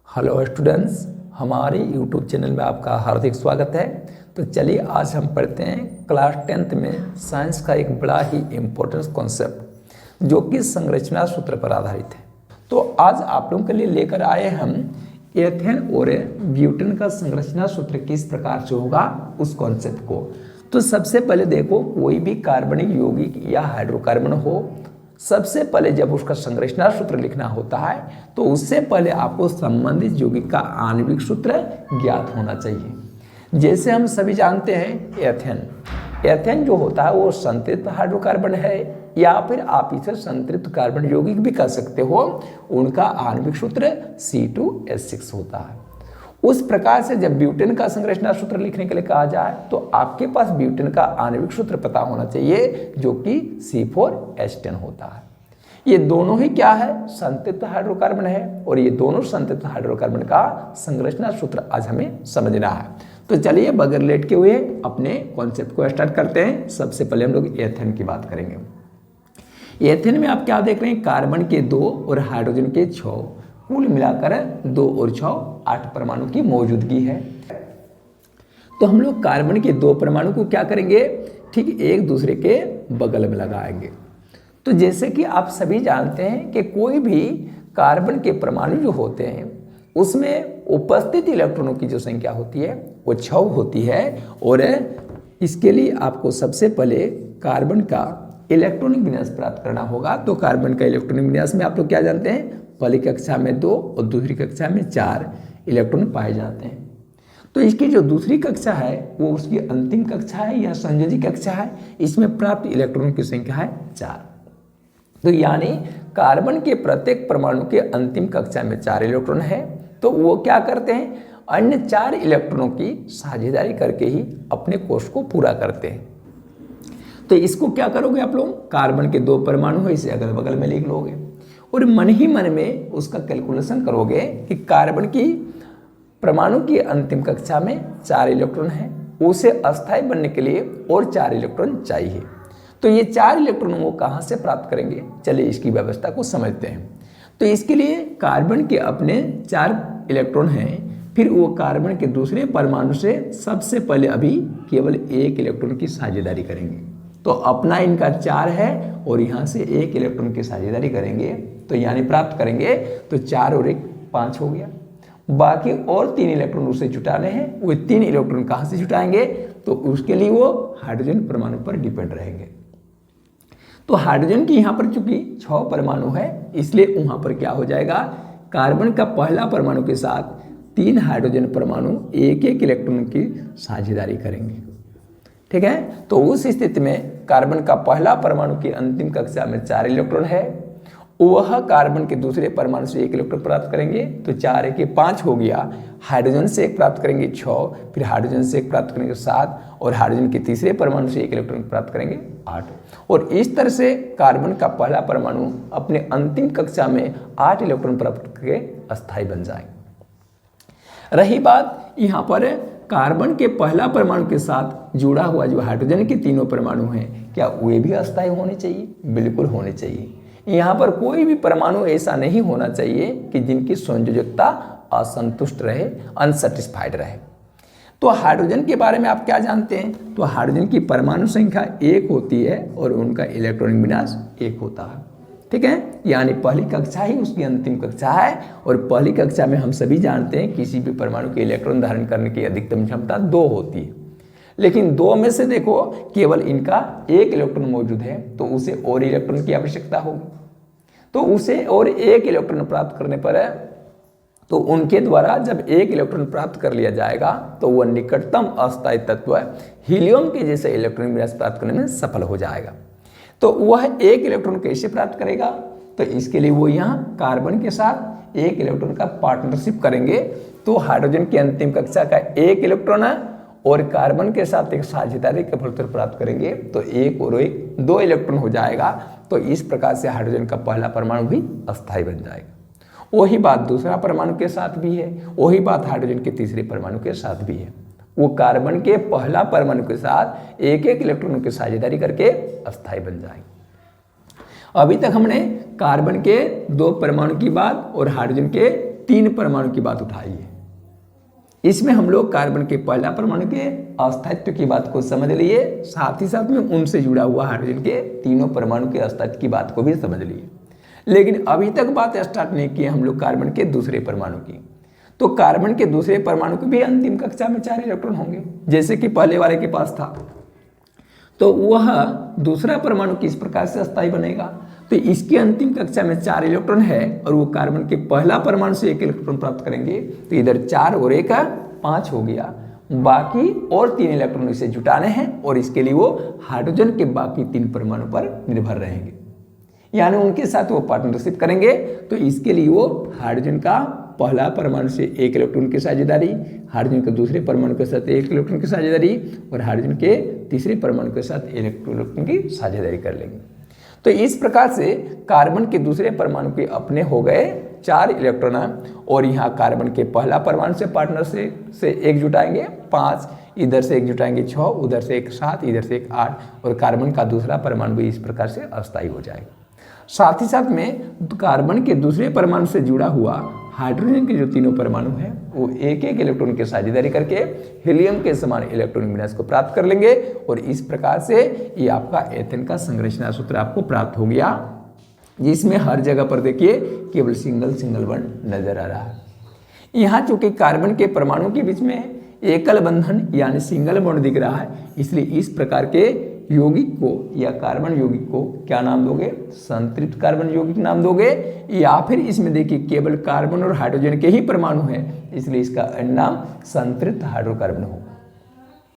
Hello students, हमारे YouTube channel में आपका हार्दिक स्वागत है। तो चलिए आज हम पढ़ते हैं क्लास 10th में साइंस का एक बड़ा ही इम्पोर्टेंट कॉन्सेप्ट जो कि संरचना सूत्र पर आधारित है। तो आज आप लोगों के लिए लेकर आए हम एथेन और ब्यूटेन का संरचना सूत्र किस प्रकार से होगा उस कॉन्सेप्ट को। तो सबसे पहले देखो, कोई भी कार्बनिक यौगिक या हाइड्रोकार्बन हो, सबसे पहले जब उसका संरचना सूत्र लिखना होता है तो उससे पहले आपको संबंधित यौगिक का आणविक सूत्र ज्ञात होना चाहिए। जैसे हम सभी जानते हैं एथेन जो होता है वो संतृप्त हाइड्रोकार्बन है या फिर आप इसे संतृप्त कार्बन यौगिक भी कह सकते हो। उनका आणविक सूत्र C2H6 होता है। उस प्रकार से जब ब्यूटेन का संरचना सूत्र लिखने के लिए कहा जाए तो आपके पास ब्यूटेन का आणविक सूत्र पता होना चाहिए जो कि C4H10 होता है। ये दोनों ही क्या है, संतृप्त हाइड्रोकार्बन है और ये दोनों संतृप्त हाइड्रोकार्बन का संरचना सूत्र आज हमें समझना है। तो चलिए बगैर लेट के हुए अपने कॉन्सेप्ट को स्टार्ट करते हैं। सबसे पहले हम लोग एथेन की बात करेंगे। एथेन में आप क्या देख रहे हैं, कार्बन के 2 और हाइड्रोजन के 6, कुल मिलाकर 2 और 6 8 परमाणु की मौजूदगी है। तो हम लोग कार्बन के 2 परमाणु को क्या करेंगे, ठीक एक दूसरे के बगल में लगाएंगे। तो जैसे कि आप सभी जानते हैं कि कोई भी कार्बन के परमाणु जो होते हैं उसमें उपस्थित इलेक्ट्रॉनों की जो संख्या होती है वो 6 होती है। और इसके लिए आपको सबसे पहले कार्बन का इलेक्ट्रॉनिक विन्यास प्राप्त करना होगा। तो कार्बन का इलेक्ट्रॉनिक विन्यास में आप लोग क्या जानते हैं, पहली कक्षा में 2 और दूसरी कक्षा में 4 इलेक्ट्रॉन पाए जाते हैं। तो इसकी जो दूसरी कक्षा है वो उसकी अंतिम कक्षा है या संयोजी कक्षा है। इसमें प्राप्त इलेक्ट्रॉनों की संख्या है 4। तो यानी कार्बन के प्रत्येक परमाणु के अंतिम कक्षा में 4 इलेक्ट्रॉन है। तो वो क्या करते हैं, अन्य 4 इलेक्ट्रॉनों की साझेदारी करके ही अपने कोष को पूरा करते हैं। तो इसको क्या करोगे आप लोग, कार्बन के 2 परमाणु है इसे अगल बगल में लिख लोगे और मन ही मन में उसका कैलकुलेशन करोगे कि कार्बन की परमाणु की अंतिम कक्षा में 4 इलेक्ट्रॉन है, उसे अस्थायी बनने के लिए और 4 इलेक्ट्रॉन चाहिए। तो ये 4 इलेक्ट्रॉन वो कहाँ से प्राप्त करेंगे, चलिए इसकी व्यवस्था को समझते हैं। तो इसके लिए कार्बन के अपने 4 इलेक्ट्रॉन हैं, फिर वो कार्बन के दूसरे परमाणु से सबसे पहले अभी केवल 1 इलेक्ट्रॉन की साझेदारी करेंगे। तो अपना इनका 4 है और यहाँ से 1 इलेक्ट्रॉन की साझेदारी करेंगे तो यानी प्राप्त करेंगे। तो 4 और 1 5 हो गया। बाकी और 3 इलेक्ट्रॉन उसे जुटाने हैं। वो 3 इलेक्ट्रॉन कहाँ से जुटाएंगे, तो उसके लिए वो हाइड्रोजन परमाणु पर डिपेंड रहेंगे। तो हाइड्रोजन की यहाँ पर चूंकि 6 परमाणु है इसलिए वहाँ पर क्या हो जाएगा, कार्बन का पहला परमाणु के साथ 3 हाइड्रोजन परमाणु 1-1 इलेक्ट्रॉन की साझेदारी करेंगे। ठीक है। तो उस स्थिति में कार्बन का पहला परमाणु की अंतिम कक्षा में 4 इलेक्ट्रॉन है, वह कार्बन के दूसरे परमाणु से 1 इलेक्ट्रॉन प्राप्त करेंगे। तो 4 1 5 हो गया। हाइड्रोजन से 1 प्राप्त करेंगे 6, फिर हाइड्रोजन से 1 प्राप्त करेंगे 7 और हाइड्रोजन के तीसरे परमाणु से 1 इलेक्ट्रॉन प्राप्त करेंगे 8। और इस तरह से कार्बन का पहला परमाणु अपने अंतिम कक्षा में 8 इलेक्ट्रॉन प्राप्त करके अस्थायी बन जाएंगे। रही बात यहाँ पर कार्बन के पहला परमाणु के साथ जुड़ा हुआ जो हाइड्रोजन के तीनों परमाणु हैं, क्या वे भी अस्थायी होने चाहिए? बिल्कुल होने चाहिए। यहाँ पर कोई भी परमाणु ऐसा नहीं होना चाहिए कि जिनकी संयोजकता असंतुष्ट रहे, अनसेटिस्फाइड रहे। तो हाइड्रोजन के बारे में आप क्या जानते हैं, तो हाइड्रोजन की परमाणु संख्या 1 होती है और उनका इलेक्ट्रॉनिक विन्यास 1 होता है। ठीक है, यानी पहली कक्षा ही उसकी अंतिम कक्षा है। और पहली कक्षा में हम सभी जानते हैं किसी भी परमाणु के इलेक्ट्रॉन धारण करने की अधिकतम क्षमता 2 होती है, लेकिन 2 में से देखो केवल इनका 1 इलेक्ट्रॉन मौजूद है तो उसे और इलेक्ट्रॉन की आवश्यकता होगी। तो उसे और 1 इलेक्ट्रॉन प्राप्त करने पर तो उनके द्वारा जब 1 इलेक्ट्रॉन प्राप्त कर लिया जाएगा तो वह निकटतम अस्थायी तत्व हीलियम के जैसे इलेक्ट्रॉन विन्यास प्राप्त करने में सफल हो जाएगा। तो वह 1 इलेक्ट्रॉन कैसे प्राप्त करेगा, तो इसके लिए वो यहाँ कार्बन के साथ 1 इलेक्ट्रॉन का पार्टनरशिप करेंगे। तो हाइड्रोजन की अंतिम कक्षा का 1 इलेक्ट्रॉन है और कार्बन के साथ एक साझेदारी के फलस्वरूप प्राप्त करेंगे तो 1 और 1 2 इलेक्ट्रॉन हो जाएगा। तो इस प्रकार से हाइड्रोजन का पहला परमाणु भी अस्थायी बन जाएगा। वही बात दूसरा परमाणु के साथ भी है, वही बात हाइड्रोजन के तीसरे परमाणु के साथ भी है। वो कार्बन के पहला परमाणु के साथ 1-1 इलेक्ट्रॉनों की साझेदारी करके अस्थायी बन जाएंगे। अभी तक हमने कार्बन के 2 परमाणु की बात और हाइड्रोजन के 3 परमाणु की बात उठाई है। इसमें हम लोग कार्बन के पहला परमाणु के अस्तित्व की बात को समझ लिए, साथ ही साथ में उनसे जुड़ा हुआ हाइड्रोजन के तीनों परमाणु के अस्तित्व की बात को भी समझ लिए। लेकिन अभी तक बात स्टार्ट नहीं की हम लोग कार्बन के दूसरे परमाणु की। तो कार्बन के दूसरे परमाणु के भी अंतिम कक्षा में 4 इलेक्ट्रॉन होंगे, जैसे कि पहले वाले के पास था। तो वह दूसरा परमाणु किस प्रकार से अस्थायी बनेगा? तो इसकी अंतिम कक्षा में 4 इलेक्ट्रॉन है और वो कार्बन के पहला परमाणु से 1 इलेक्ट्रॉन प्राप्त करेंगे। तो इधर 4 और 1 5 हो गया, बाकी और 3 इलेक्ट्रॉन इसे जुटाने हैं और इसके लिए वो हाइड्रोजन के बाकी 3 परमाणु पर निर्भर रहेंगे, यानी उनके साथ वो पार्टनरशिप करेंगे। तो इसके लिए वो हाइड्रोजन का पहला परमाणु से 1 इलेक्ट्रॉन की साझेदारी, हाइड्रोजन के दूसरे परमाणु के साथ 1 इलेक्ट्रॉन की साझेदारी और हाइड्रोजन के तीसरे परमाणु के साथ 1 इलेक्ट्रॉन की साझेदारी कर लेंगे। तो इस प्रकार से कार्बन के दूसरे परमाणु के अपने हो गए 4 इलेक्ट्रॉन और यहाँ कार्बन के पहला परमाणु से पार्टनर से 1 जुटाएंगे 5, इधर से 1 जुटाएंगे 6, उधर से 1 7, इधर से 1 8 और कार्बन का दूसरा परमाणु भी इस प्रकार से अस्थायी हो जाएगा। साथ ही साथ में कार्बन के दूसरे परमाणु से जुड़ा हुआ हाइड्रोजन के जो तीनों परमाणु हैं वो 1 इलेक्ट्रॉन की साझेदारी करके हीलियम के समान इलेक्ट्रॉन विन्यास को प्राप्त कर लेंगे और इस प्रकार से ये आपका एथेन का संरचना सूत्र आपको प्राप्त हो गया, जिसमें हर जगह पर देखिए केवल सिंगल बॉन्ड नजर आ रहा है। यहाँ चूंकि कार्बन के परमाणु के बीच में एकल बंधन यानी सिंगल बॉन्ड दिख रहा है, इसलिए इस प्रकार के यौगिक को या कार्बन यौगिक को क्या नाम दोगे? संतृप्त कार्बन यौगिक नाम दोगे, या फिर इसमें देखिए केवल कार्बन और हाइड्रोजन के ही परमाणु हैं, इसलिए इसका नाम संतृप्त हाइड्रोकार्बन होगा।